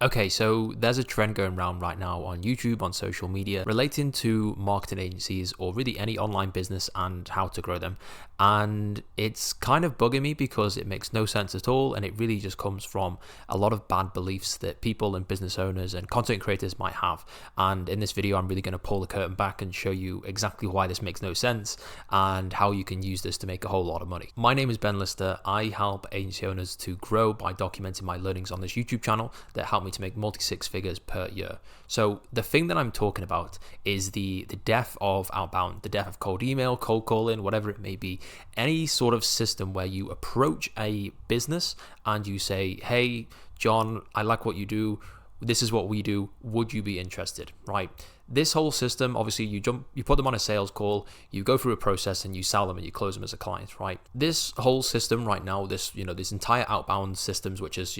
Okay, so there's a trend going around right now on YouTube, on social media, relating to marketing agencies or really any online business and how to grow them. And it's kind of bugging me because it makes no sense at all. And it really just comes from a lot of bad beliefs that people and business owners and content creators might have. And in this video, I'm really going to pull the curtain back and show you exactly why this makes no sense and how you can use this to make a whole lot of money. My name is Ben Lister. I help agency owners to grow by documenting my learnings on this YouTube channel that help me to make multi-six figures per year. So the thing that I'm talking about is the death of outbound, the death of cold email, cold calling, whatever it may be, any sort of system where you approach a business and you say, hey, John, I like what you do. This is what we do. Would you be interested? Right? This whole system, obviously, you put them on a sales call, you go through a process, and you sell them and you close them as a client, right? This whole system right now, this entire outbound systems, which is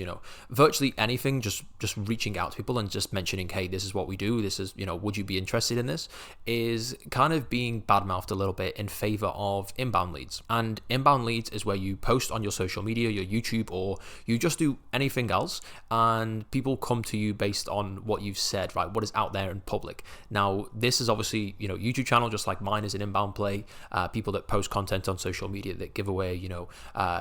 virtually anything, just reaching out to people and just mentioning, hey, this is what we do. This is would you be interested in this? Is kind of being badmouthed a little bit in favor of inbound leads. And inbound leads is where you post on your social media, your YouTube, or you just do anything else, and people come to you based on what you've said, right? What is out there in public. Now, this is obviously, YouTube channel, just like mine is an inbound play. People that post content on social media that give away,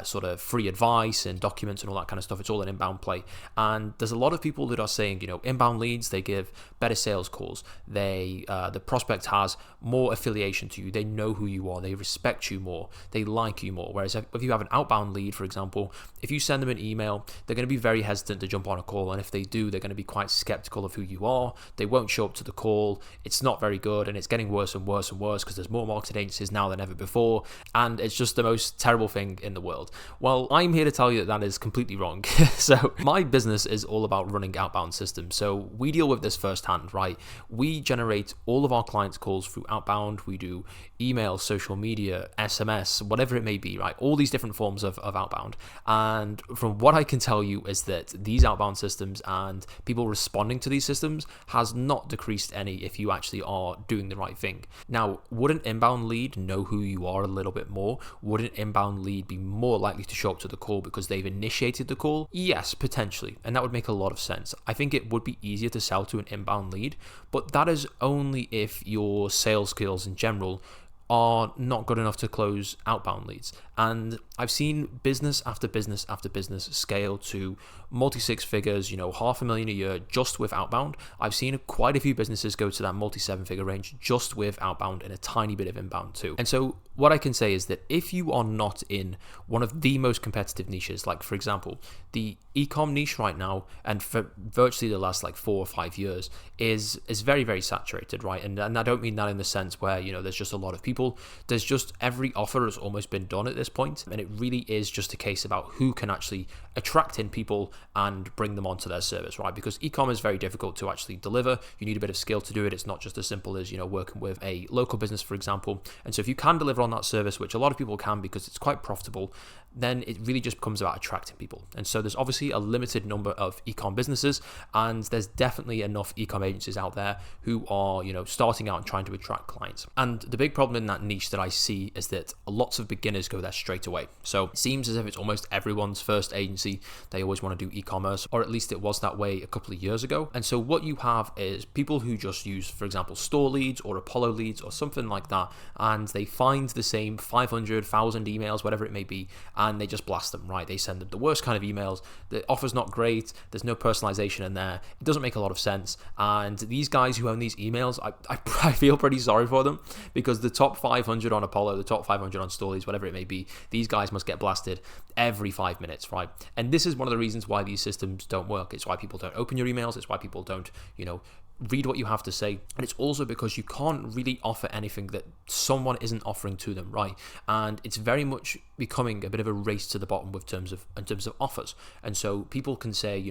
sort of free advice and documents and all that kind of stuff. It's all an inbound play. And there's a lot of people that are saying, inbound leads, they give better sales calls. The prospect has more affiliation to you. They know who you are. They respect you more. They like you more. Whereas if you have an outbound lead, for example, if you send them an email, they're going to be very hesitant to jump on a call. And if they do, they're going to be quite skeptical of who you are. They won't show up to the call. It's not very good, and it's getting worse and worse and worse because there's more marketing agencies now than ever before, and it's just the most terrible thing in the world. Well, I'm here to tell you that is completely wrong. So my business is all about running outbound systems. So we deal with this firsthand, right? We generate all of our clients' calls through outbound. We do email, social media, SMS, whatever it may be, right? All these different forms of outbound. And from what I can tell you is that these outbound systems and people responding to these systems has not decreased any if you actually are doing the right thing. Now, would an inbound lead know who you are a little bit more? Would an inbound lead be more likely to show up to the call because they've initiated the call? Yes, potentially. And that would make a lot of sense. I think it would be easier to sell to an inbound lead, but that is only if your sales skills in general are not good enough to close outbound leads. And I've seen business after business after business scale to multi-six figures, $500,000 a year just with outbound. I've seen quite a few businesses go to that multi-seven figure range just with outbound and a tiny bit of inbound too. And so what I can say is that if you are not in one of the most competitive niches, like for example, the e-com niche right now, and for virtually the last 4 or 5 years is very, very saturated, right? And I don't mean that in the sense where, there's just a lot of people. There's just every offer has almost been done at this point, and it really is just a case about who can actually attract in people and bring them onto their service, right? Because e-com is very difficult to actually deliver. You need a bit of skill to do it. It's not just as simple as, working with a local business, for example. And so if you can deliver on that service, which a lot of people can because it's quite profitable, then it really just becomes about attracting people. And so there's obviously a limited number of e-com businesses, and there's definitely enough e-com agencies out there who are, starting out and trying to attract clients. And the big problem in that niche that I see is that lots of beginners go there straight away. So it seems as if it's almost everyone's first agency. They always want to do e-commerce, or at least it was that way a couple of years ago. And so what you have is people who just use, for example, store leads or Apollo leads or something like that, and they find the same 500, 1,000 emails, whatever it may be, and they just blast them, right? They send them the worst kind of emails. The offer's not great. There's no personalization in there. It doesn't make a lot of sense. And these guys who own these emails, I feel pretty sorry for them, because the top 500 on Apollo, the top 500 on Stories, whatever it may be, these guys must get blasted every 5 minutes, right? And this is one of the reasons why these systems don't work. It's why people don't open your emails. It's why people don't, read what you have to say. And it's also because you can't really offer anything that someone isn't offering to them, right? And it's very much becoming a bit of a race to the bottom in terms of offers. And so people can say,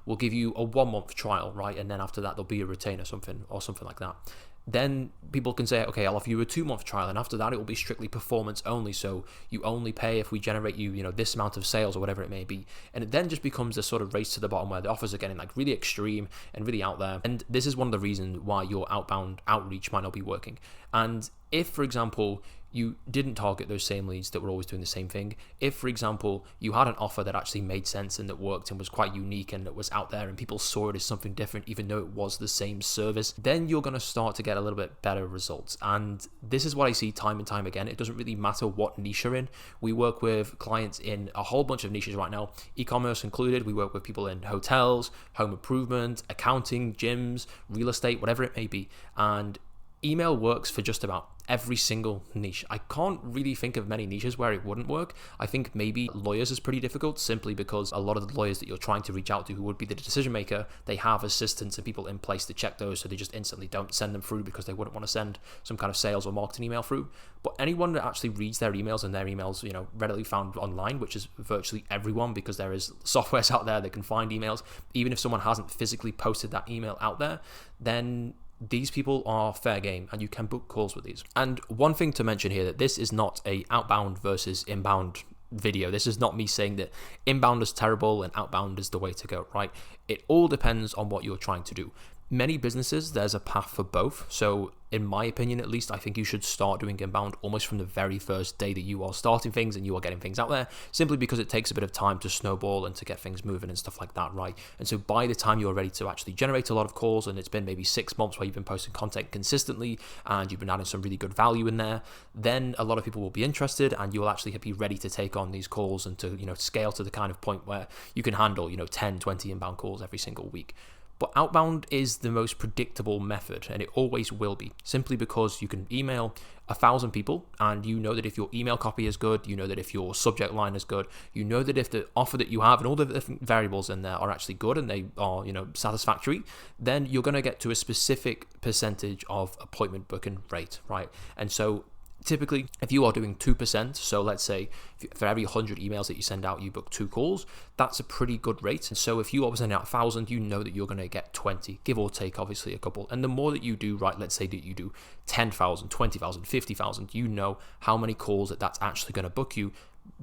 we'll give you a 1 month trial, right? And then after that, there'll be a retainer or something like that. Then people can say, okay, I'll offer you a 2 month trial, and after that it will be strictly performance only, so you only pay if we generate you, this amount of sales or whatever it may be. And it then just becomes a sort of race to the bottom where the offers are getting really extreme and really out there. And this is one of the reasons why your outbound outreach might not be working. And if, for example, you didn't target those same leads that were always doing the same thing, if, for example, you had an offer that actually made sense and that worked and was quite unique and that was out there and people saw it as something different, even though it was the same service, then you're going to start to get a little bit better results. And this is what I see time and time again. It doesn't really matter what niche you're in. We work with clients in a whole bunch of niches right now, e-commerce included. We work with people in hotels, home improvement, accounting, gyms, real estate, whatever it may be. And email works for just about every single niche. I can't really think of many niches where it wouldn't work. I think maybe lawyers is pretty difficult, simply because a lot of the lawyers that you're trying to reach out to, who would be the decision maker, they have assistants and people in place to check those, so they just instantly don't send them through because they wouldn't want to send some kind of sales or marketing email through. But anyone that actually reads their emails, and their emails, readily found online, which is virtually everyone, because there is softwares out there that can find emails, even if someone hasn't physically posted that email out there, then these people are fair game and you can book calls with these. And one thing to mention here, that this is not a outbound versus inbound video. This is not me saying that inbound is terrible and outbound is the way to go, right? It all depends on what you're trying to do. Many businesses, there's a path for both. So in my opinion, at least, I think you should start doing inbound almost from the very first day that you are starting things and you are getting things out there, simply because it takes a bit of time to snowball and to get things moving and stuff like that, right? And so by the time you're ready to actually generate a lot of calls, and it's been maybe 6 months where you've been posting content consistently and you've been adding some really good value in there, then a lot of people will be interested and you'll actually be ready to take on these calls and to, scale to the kind of point where you can handle, 10, 20 inbound calls every single week. But outbound is the most predictable method, and it always will be, simply because you can email 1,000 people, and you know that if your email copy is good, you know that if your subject line is good, you know that if the offer that you have and all the different variables in there are actually good and they are, satisfactory, then you're going to get to a specific percentage of appointment booking rate, right? And so typically, if you are doing 2%, so let's say for every 100 emails that you send out, you book 2 calls, that's a pretty good rate. And so if you are sending out 1,000, you know that you're going to get 20, give or take, obviously, a couple. And the more that you do, right, let's say that you do 10,000, 20,000, 50,000, you know how many calls that's actually going to book you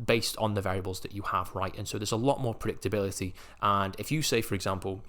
based on the variables that you have, right? And so there's a lot more predictability. And if you say, for example,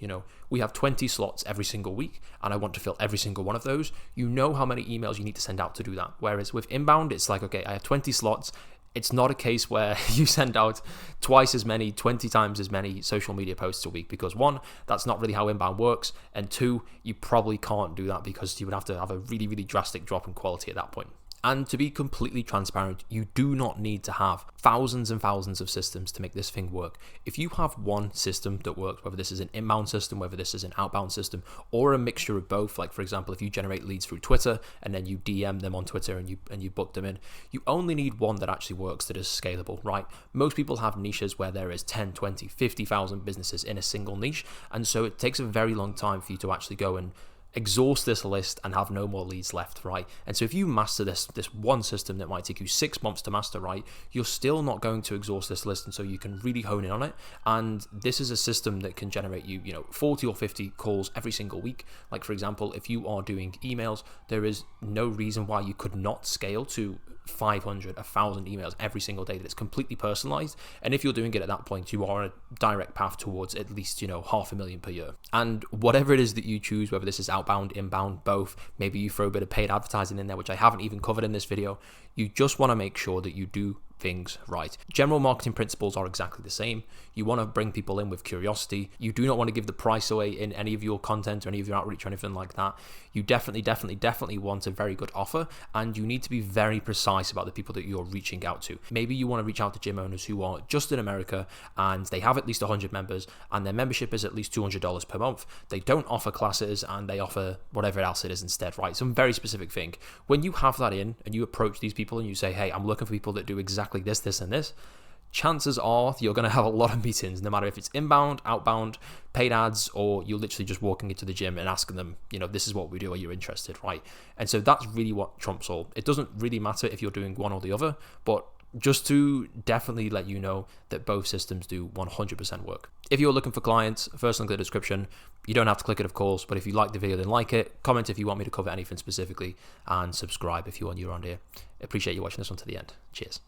we have 20 slots every single week and I want to fill every single one of those, you know how many emails you need to send out to do that. Whereas with inbound, it's like, okay, I have 20 slots. It's not a case where you send out twice as many, 20 times as many social media posts a week, because 1, that's not really how inbound works, and 2, you probably can't do that because you would have to have a really, really drastic drop in quality at that point. And to be completely transparent, you do not need to have thousands and thousands of systems to make this thing work. If you have one system that works, whether this is an inbound system, whether this is an outbound system, or a mixture of both, like for example, if you generate leads through Twitter and then you DM them on Twitter and you book them in, you only need one that actually works, that is scalable, right? Most people have niches where there is 10, 20, 50,000 businesses in a single niche. And so it takes a very long time for you to actually go and exhaust this list and have no more leads left, right? And so if you master this one system that might take you 6 months to master, right, you're still not going to exhaust this list, and so you can really hone in on it. And this is a system that can generate you 40 or 50 calls every single week. Like for example, if you are doing emails, there is no reason why you could not scale to 500, 1,000 emails every single day that's completely personalized. And if you're doing it at that point, you are on a direct path towards at least 500,000 per year. And whatever it is that you choose, whether this is outbound, inbound, both, maybe you throw a bit of paid advertising in there, which I haven't even covered in this video, you just want to make sure that you do things right. General marketing principles are exactly the same. You want to bring people in with curiosity. You do not want to give the price away in any of your content or any of your outreach or anything like that. You definitely want a very good offer, and you need to be very precise about the people that you're reaching out to. Maybe you want to reach out to gym owners who are just in America and they have at least 100 members and their membership is at least $200 per month. They don't offer classes and they offer whatever else it is instead, right? Some very specific thing. When you have that in and you approach these people and you say, hey, I'm looking for people that do exactly this, and this, chances are you're going to have a lot of meetings, no matter if it's inbound, outbound, paid ads, or you're literally just walking into the gym and asking them, this is what we do, are you interested, right? And so that's really what trumps all. It doesn't really matter if you're doing one or the other, but just to definitely let you know that both systems do 100% work. If you're looking for clients, first link in the description. You don't have to click it, of course, but if you like the video, then like it, comment if you want me to cover anything specifically, and subscribe if you are new around here. Appreciate you watching this one to the end. Cheers.